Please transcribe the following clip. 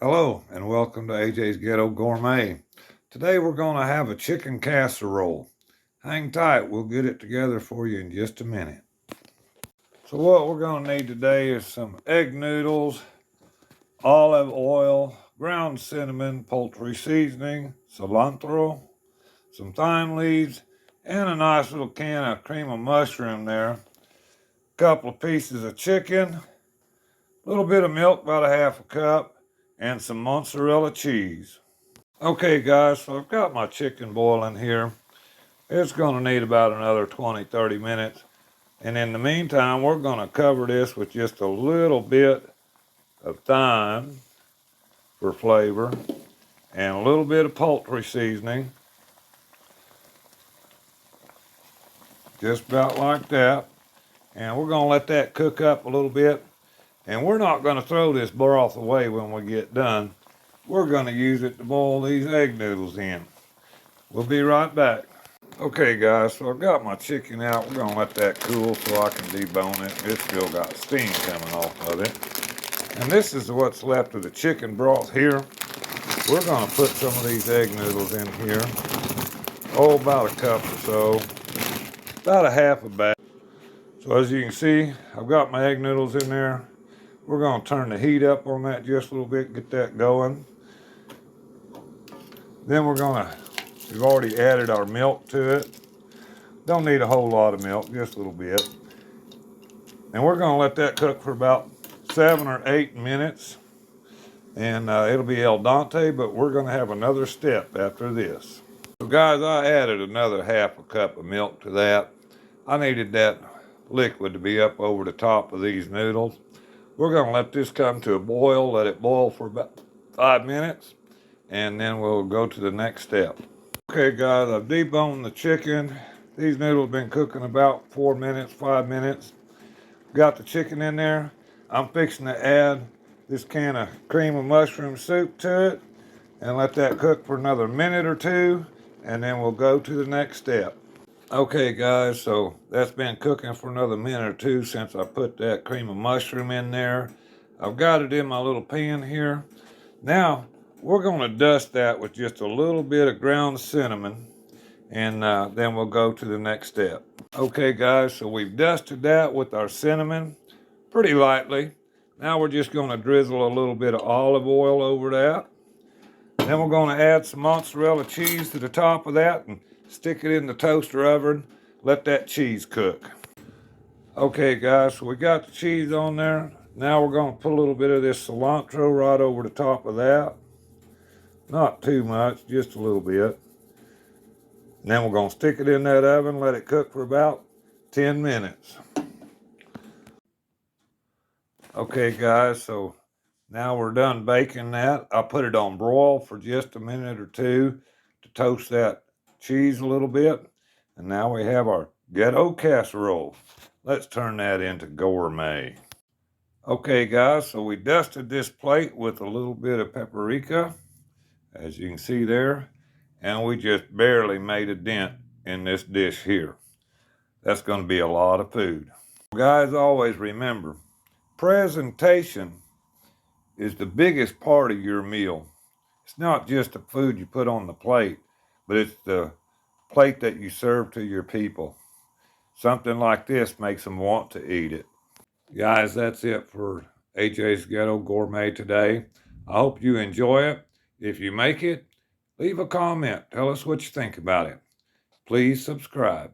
Hello and welcome to AJ's Ghetto Gourmet. Today we're going to have a chicken casserole. Hang tight, we'll get it together for you in just a minute. So what we're going to need today is some egg noodles, olive oil, ground cinnamon, poultry seasoning, cilantro, some thyme leaves, and a nice little can of cream of mushroom there. A couple of pieces of chicken, a little bit of milk, about a half a cup, and some mozzarella cheese. Okay guys, so I've got my chicken boiling here. It's going to need about another 20-30 minutes. And in the meantime, we're going to cover this with just a little bit of thyme for flavor and a little bit of poultry seasoning. Just about like that. And we're going to let that cook up a little bit. And we're not going to throw this broth away when we get done. We're going to use it to boil these egg noodles in. We'll be right back. Okay guys, so I've got my chicken out. We're gonna let that cool so I can debone it. It's still got steam coming off of it. And this is what's left of the chicken broth here. We're gonna put some of these egg noodles in here. Oh, about a cup or so. About a half a bag. So as you can see, I've got my egg noodles in there. We're gonna turn the heat up on that just a little bit, get that going. Then we've already added our milk to it. Don't need a whole lot of milk, just a little bit. And we're gonna let that cook for about 7 or 8 minutes. And it'll be al dente, but we're gonna have another step after this. So guys, I added another half a cup of milk to that. I needed that liquid to be up over the top of these noodles. We're gonna let this come to a boil, let it boil for about 5 minutes, and then we'll go to the next step. Okay guys, I've deboned the chicken. These noodles have been cooking about 4 minutes, 5 minutes. Got the chicken in there. I'm fixing to add this can of cream of mushroom soup to it and let that cook for another minute or two, and then we'll go to the next step. Okay guys, so that's been cooking for another minute or two since I put that cream of mushroom in there. I've got it in my little pan here. Now, we're gonna dust that with just a little bit of ground cinnamon, and then we'll go to the next step. Okay guys, so we've dusted that with our cinnamon pretty lightly. Now we're just gonna drizzle a little bit of olive oil over that. Then we're gonna add some mozzarella cheese to the top of that and stick it in the toaster oven. Let that cheese cook. Okay guys, so we got the cheese on there. Now we're gonna put a little bit of this cilantro right over the top of that. Not too much, just a little bit. And then we're gonna stick it in that oven, let it cook for about 10 minutes. Okay guys, so now we're done baking that. I put it on broil for just a minute or two to toast that cheese a little bit. And now we have our ghetto casserole. Let's turn that into gourmet. Okay guys, so we dusted this plate with a little bit of paprika, as you can see there, and we just barely made a dent in this dish here. That's going to be a lot of food. Guys, always remember, presentation is the biggest part of your meal. It's not just the food you put on the plate, but it's the plate that you serve to your people. Something like this makes them want to eat it. Guys, that's it for AJ's Ghetto Gourmet today. I hope you enjoy it. If you make it, leave a comment. Tell us what you think about it. Please subscribe.